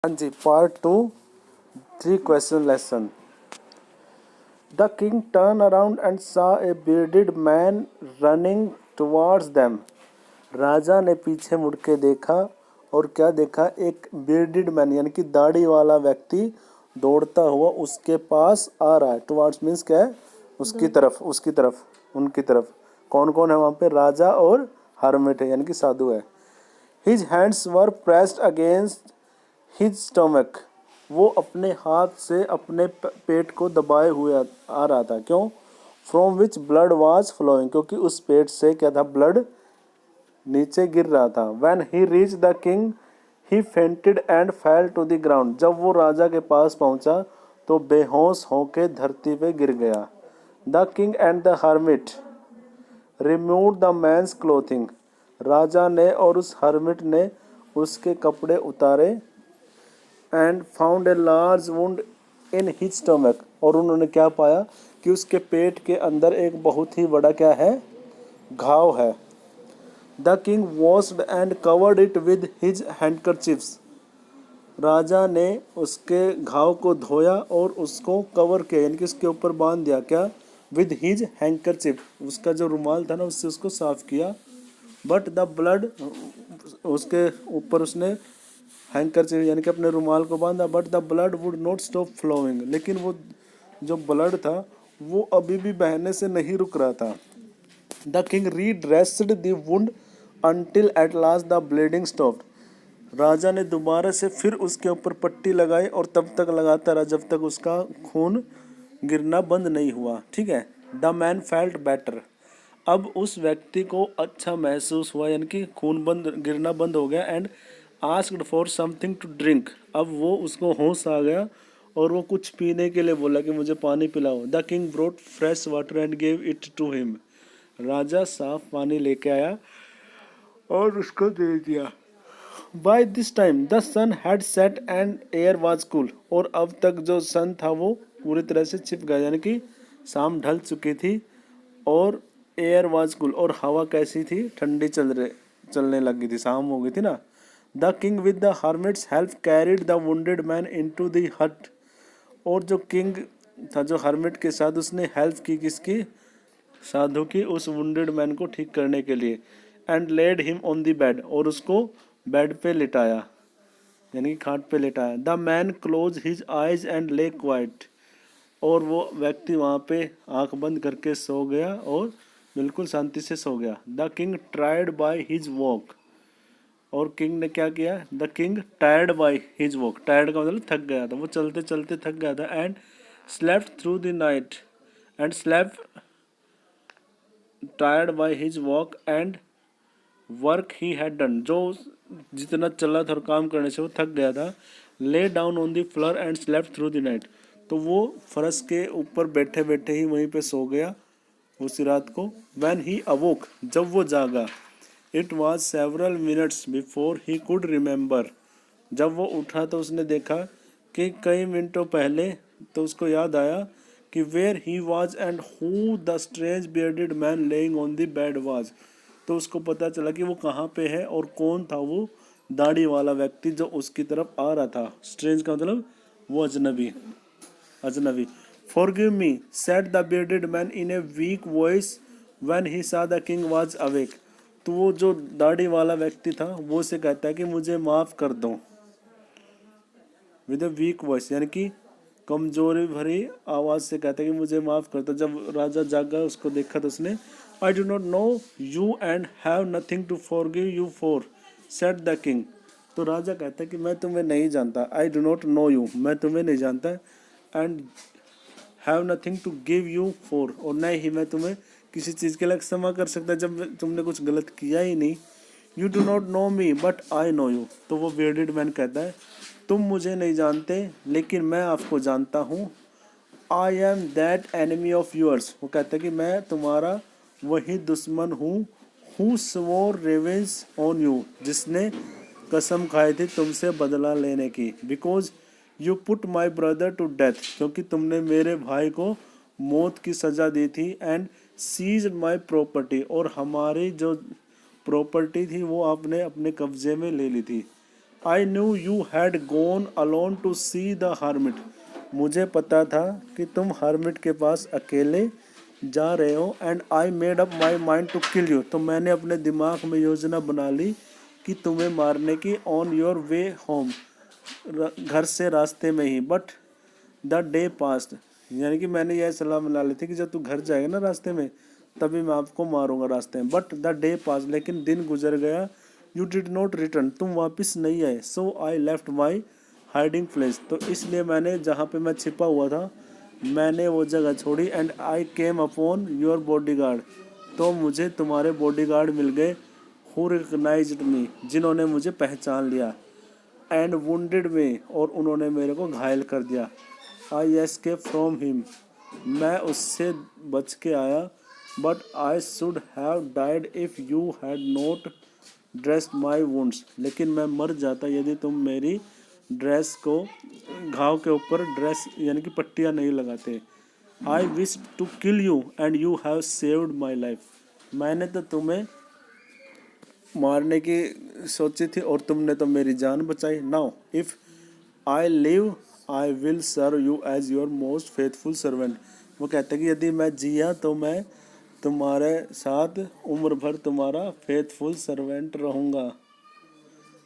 हाँ जी, part 2 3 question lesson. The king turn around and saw a bearded man running towards them. राजा ने पीछे मुड़ के देखा और क्या देखा, एक bearded मैन यानी कि दाढ़ी वाला व्यक्ति दौड़ता हुआ उसके पास आ रहा है। टुवर्ड्स मीन्स क्या है, उसकी तरफ, उनकी तरफ। कौन कौन है वहाँ पे? राजा और हर्मिट है यानी कि साधु है। His hands were pressed against his stomach. वो अपने हाथ से अपने पेट को दबाए हुए आ रहा था। क्यों? From which blood was flowing, क्योंकि उस पेट से क्या था, ब्लड नीचे गिर रहा था। When he reach the king he fainted and fell to the ground. जब वो राजा के पास पहुंचा तो बेहोश होके धरती पे गिर गया। The king and the hermit remove the man's clothing. राजा ने और उस हर्मिट ने उसके कपड़े उतारे। And found a large wound in his stomach. और उन्होंने क्या पाया कि उसके पेट के अंदर एक बहुत ही बड़ा क्या है, घाव है। The king washed and covered it with his handkerchiefs. राजा ने उसके घाव को धोया और उसको कवर किया यानी कि उसके ऊपर बांध दिया। क्या? विद हिज हैंडकरचिप, उसका जो रुमाल था ना उससे उसको साफ किया। बट द ब्लड, उसके ऊपर उसने हैंकरचीफ यानी कि अपने रुमाल को बांधा। But the blood would not stop flowing, लेकिन वो जो ब्लड था वो अभी भी बहने से नहीं रुक रहा था। The king redressed the wound until at last the bleeding stopped. राजा ने दोबारा से फिर उसके ऊपर पट्टी लगाई और तब तक लगाता रहा जब तक उसका खून गिरना बंद नहीं हुआ। ठीक है। The man felt better. अब उस व्यक्ति को अच्छा महसूस हुआ यानी कि खून गिरना बंद हो गया। And asked for something to drink. अब वो उसको होश आ गया और वो कुछ पीने के लिए बोला कि मुझे पानी पिलाओ। The king brought fresh water and gave it to him. राजा साफ पानी लेके आया और उसको दे दिया। By this time the sun had set and air was cool. और अब तक जो सन था वो पूरी तरह से छिप गया यानी कि शाम ढल चुकी थी और एयर वाज कूल, और हवा कैसी थी, ठंडी चलने लगी थी, शाम हो गई थी ना। The king with the hermits help carried the wounded man into the हट। और जो किंग था जो हर्मिट के साथ, उसने हेल्प की किसकी? साधु की, उस वुंडेड मैन को ठीक करने के लिए। And led him on the bed. और उसको बेड पे लिटाया यानी कि खाट पे लिटाया। The man close his eyes and lay quiet. और वो व्यक्ति वहाँ पे आंख बंद करके सो गया और बिल्कुल शांति से सो गया। The king tried by his walk. और किंग ने क्या किया? The king tired by his walk. Tired का मतलब थक गया था, वो चलते चलते थक गया था। And slept through the night. And slept tired by his walk and work he had done. जो जितना चला था और काम करने से वो थक गया था। Lay down on the floor and slept through the night. तो वो फर्श के ऊपर बैठे बैठे ही वहीं पे सो गया उसी रात को। व्हेन ही अवोक, जब वो जागा, it was several minutes before he could remember. जब वो उठा तो उसने देखा कि कई मिनटों पहले, तो उसको याद आया कि where he was and who the strange bearded man lying on the bed was. तो उसको पता चला कि वो कहाँ पे है और कौन था वो दाढ़ी वाला व्यक्ति जो उसकी तरफ आ रहा था। स्ट्रेंज का मतलब वो अजनबी, अजनबी। Forgive me said the bearded man in a week voice when he सा द किंग वाज अवेक। तो वो जो दाढ़ी वाला व्यक्ति था वो से कहता है कि मुझे माफ कर दो, विद ए वीक वॉइस यानी कि कमजोरी भरी आवाज से कहता है कि मुझे माफ कर दो। जब राजा जागा उसको देखा तो उसने, I do not know you and have nothing to forgive you for said the king. तो राजा कहता है कि मैं तुम्हें नहीं जानता, I do not know you, मैं तुम्हें नहीं जानता, and have nothing to give you for, और नहीं ही मैं तुम्हें किसी चीज़ के लिए क्षमा कर सकता जब तुमने कुछ गलत किया ही नहीं। You do not no me but I know you. तो वो बियर्डेड मैन कहता है तुम मुझे नहीं जानते लेकिन मैं आपको जानता हूँ। I am that enemy of yours. वो कहता है कि मैं तुम्हारा वही दुश्मन हूँ। Who swore revenge on you, जिसने कसम खाई थी तुमसे बदला लेने की। Because you put my brother to death, क्योंकि तुमने मेरे भाई को मौत की सज़ा दी थी। एंड सीज माई प्रॉपर्टी, और हमारी जो प्रॉपर्टी थी वो आपने अपने कब्जे में ले ली थी। I knew you had gone alone to see the hermit. मुझे पता था कि तुम हर्मिट के पास अकेले जा रहे हो. And I made up my mind to kill you. तो मैंने अपने दिमाग में योजना बना ली कि तुम्हें मारने की. ऑन योर वे होम, घर से रास्ते में ही. बट द डे पास्ट, यानी कि मैंने यह सलाह बना ली थी कि जब तू घर जाएगा ना रास्ते में तभी मैं आपको मारूंगा रास्ते में. बट द डे पास, लेकिन दिन गुजर गया. यू डिड नॉट रिटर्न, तुम वापस नहीं आए. So I left my hiding place, तो इसलिए मैंने जहाँ पे मैं छिपा हुआ था मैंने वो जगह छोड़ी. And I came upon your bodyguard, तो मुझे तुम्हारे बॉडीगार्ड मिल गए. हु रिकग्नाइज्ड मी, जिन्होंने मुझे पहचान लिया. एंड वुंडेड मी, और उन्होंने मेरे को घायल कर दिया. आई एस्केप फ्रॉम हिम, मैं उससे बच के आया. But I should have died if you had not dressed my wounds, लेकिन मैं मर जाता यदि तुम मेरी ड्रेस को, घाव के ऊपर ड्रेस यानी कि पट्टियाँ नहीं लगाते. I wish to kill you and you have saved my life, मैंने तो तुम्हें मारने की सोची थी और तुमने तो मेरी जान बचाई. Now if I live I will serve you as your most faithful servant. वो कहते हैं कि यदि मैं जिया तो मैं तुम्हारे साथ उम्र भर तुम्हारा फेथफुल सर्वेंट रहूँगा.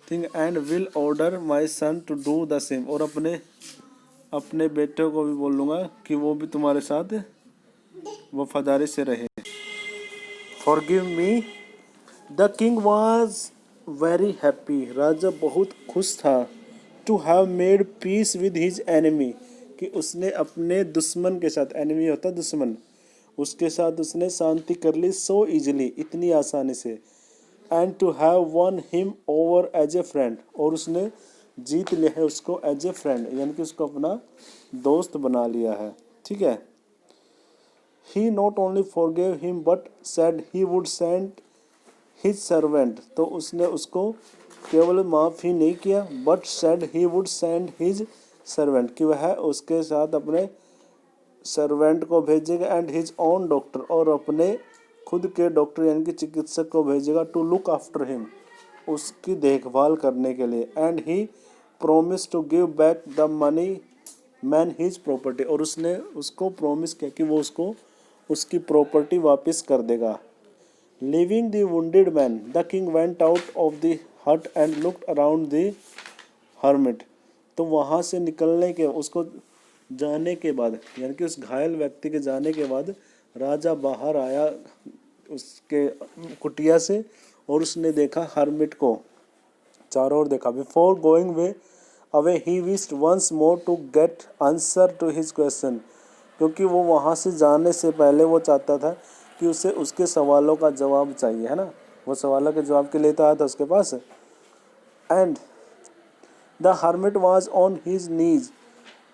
Think and will order my son to do the same, और अपने बेटे को भी बोलूँगा कि वो भी तुम्हारे साथ वफादारी से रहे. Forgive me. The king was very happy, राजा बहुत खुश था. To have made peace with his enemy, कि उसने अपने दुश्मन के साथ, एनिमी होता दुश्मन, उसके साथ उसने शांति कर ली. सो इजली, इतनी आसानी से. And to have won him over as a friend, और उसने जीत लिया है उसको एज ए फ्रेंड, यानी कि उसको अपना दोस्त बना लिया है. ठीक है. He not only forgave him but said he would send his servant, तो उसने उसको केवल माफ़ ही नहीं किया but said he would send his servant, कि वह उसके साथ अपने सर्वेंट को भेजेगा. एंड हिज ओन डॉक्टर, और अपने खुद के डॉक्टर यानी कि चिकित्सक को भेजेगा. टू लुक आफ्टर हिम, उसकी देखभाल करने के लिए. And he promise to give back the money man his property, और उसने उसको प्रोमिस किया कि वो उसको उसकी प्रॉपर्टी वापस कर देगा. Leaving the wounded man, the king went out of the hut and looked around the hermit. तो वहाँ से निकलने के, उसको जाने के बाद, यानी कि उस घायल व्यक्ति के जाने के बाद राजा बाहर आया उसके कुटिया से, और उसने देखा हर्मिट को, चारों ओर देखा. Before going way away he wished once more to get answer to his question, क्योंकि वो वहाँ से जाने से पहले वो चाहता था कि उसे उसके सवालों का जवाब चाहिए, है ना. वो सवालों के जवाब के लिए तो आया था उसके पास. And the hermit was on his knees,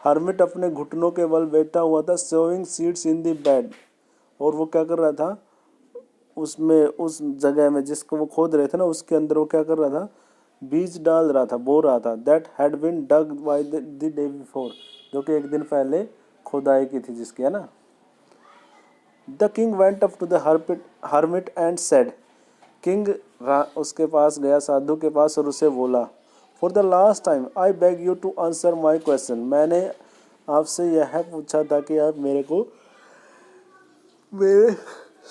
hermit अपने घुटनों के बल बैठा हुआ था. Sowing seeds in the bed, और वो क्या कर रहा था उसमें, उस जगह में जिसको वो खोद रहे थे ना उसके अंदर वो क्या कर रहा था, बीज डाल रहा था, बो रहा था. That had been dug by the day before, जो कि एक दिन पहले खुदाई की थी जिसकी, है ना. The king went up to the hermit and said, king उसके पास गया, साधु के पास, और उसे बोला. For the last time I beg you to answer my question, मैंने आपसे यह पूछा था कि आप मेरे को मेरे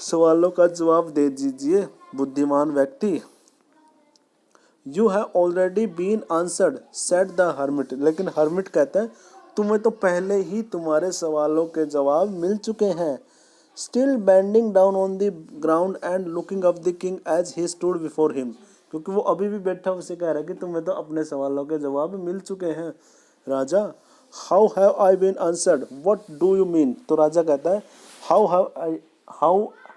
सवालों का जवाब दे दीजिए बुद्धिमान व्यक्ति. You have already been answered said the hermit, लेकिन हर्मिट कहता है तुम्हें तो पहले ही तुम्हारे सवालों के जवाब मिल चुके हैं. Still bending down on the ground and looking up the king as he stood before him, क्योंकि वो अभी भी बैठा उसे कह रहा है कि तुम्हें तो अपने सवालों के जवाब मिल चुके हैं. राजा, how have I been answered, what do you mean. तो राजा कहता है how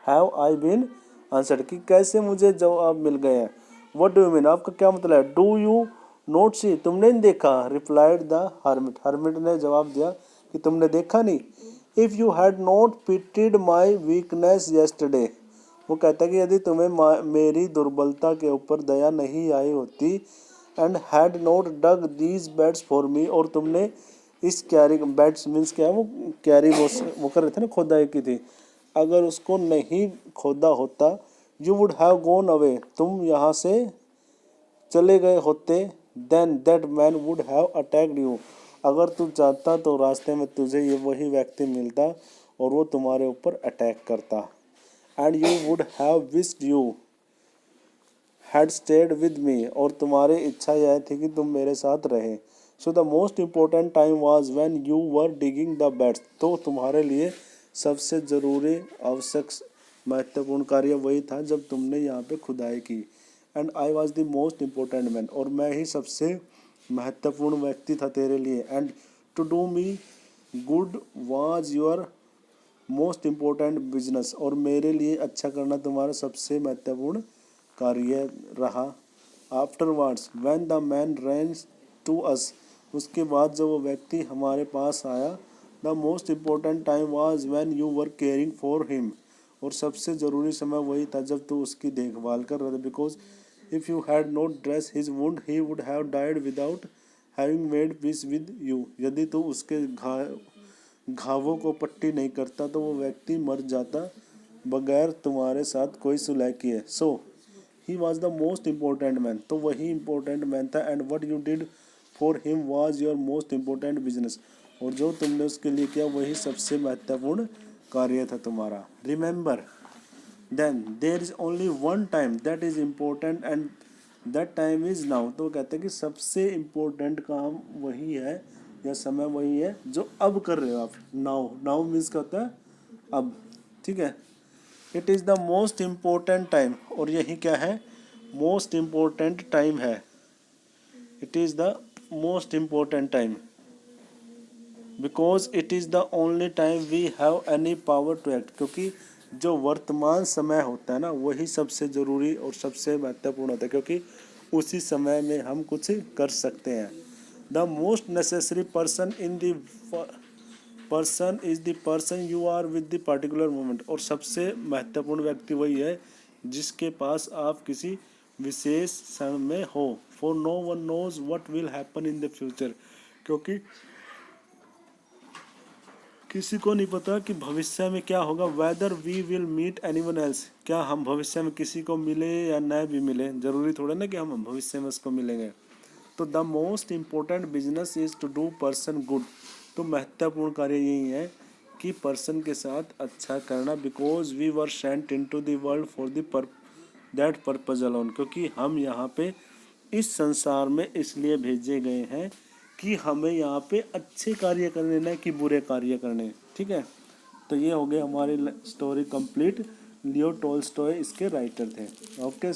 have I been answered, कि कैसे मुझे जवाब मिल गए हैं. व्हाट डू यू मीन, आपका क्या मतलब है. डू यू नोट सी, तुमने नहीं देखा. रिप्लाइड द हर्मिट, हर्मिट ने जवाब दिया कि तुमने देखा नहीं. If you had not pitied my weakness yesterday, वो कहता है कि यदि तुम्हें मेरी दुर्बलता के ऊपर दया नहीं आई होती. And had not dug these beds for me, और तुमने इस क्यारी, बेड्स मीन्स क्या है, वो क्यारी वो कर रहे थे ना, खोदाई की थी, अगर उसको नहीं खोदा होता. You would have gone away, तुम यहाँ से चले गए होते. then that man would have attacked you. अगर तू चाहता तो रास्ते में तुझे ये वही व्यक्ति मिलता और वो तुम्हारे ऊपर अटैक करता. And you would have wished you had stayed with me. और तुम्हारी इच्छा यह थी कि तुम मेरे साथ रहे. So the most important time was when you were digging the beds. तो तुम्हारे लिए सबसे ज़रूरी आवश्यक महत्वपूर्ण कार्य वही था जब तुमने यहाँ पे खुदाई की. And I was the most important man. और मैं ही सबसे महत्वपूर्ण व्यक्ति था तेरे लिए. And to do me good was your most important business. और मेरे लिए अच्छा करना तुम्हारा सबसे महत्वपूर्ण कार्य रहा. Afterwards when the man ran to us. उसके बाद जब वो व्यक्ति हमारे पास आया. The most important time was when you were caring for him. और सबसे ज़रूरी समय वही था जब तू उसकी देखभाल कर रहा था. Because if you had not dress his wound he would have died without having made peace with you. यदि तू उसके घावों को पट्टी नहीं करता तो वो व्यक्ति मर जाता बगैर तुम्हारे साथ कोई सुलह किए. So he was the most important man. तो वही इम्पोर्टेंट मैन था. And what you did for him was your most important business. और जो तुमने उसके लिए किया वही सबसे महत्वपूर्ण कार्य था तुम्हारा. Remember then there is only one time that is important and that time is now. तो कहते हैं कि सबसे इम्पोर्टेंट काम वही है या समय वही है जो अब कर रहे हो आप. नाउ. नाउ मीन्स क्या होता है अब. ठीक है. It is the most important time. और यही क्या है मोस्ट इम्पोर्टेंट टाइम है. It is the most important time because it is the only time we have any power to act. क्योंकि जो वर्तमान समय होता है ना वही सबसे ज़रूरी और सबसे महत्वपूर्ण होता है क्योंकि उसी समय में हम कुछ कर सकते हैं. The most necessary person in the person is the person you are with the particular moment. और सबसे महत्वपूर्ण व्यक्ति वही है जिसके पास आप किसी विशेष समय में हो. For no one knows what will happen in the future. क्योंकि किसी को नहीं पता कि भविष्य में क्या होगा. Whether we will meet anyone else. क्या हम भविष्य में किसी को मिले या न भी मिले. ज़रूरी थोड़ा ना कि हम भविष्य में उसको मिलेंगे. तो the most important business is to do person good. तो महत्वपूर्ण कार्य यही है कि पर्सन के साथ अच्छा करना. Because we were sent into the world for that purpose alone. क्योंकि हम यहाँ पे इस संसार में इसलिए भेजे गए हैं कि हमें यहाँ पे अच्छे कार्य करने ना कि बुरे कार्य करने. ठीक है. तो ये हो गए हमारी स्टोरी कंप्लीट. लियो टॉल्स्टॉय इसके राइटर थे. ओके.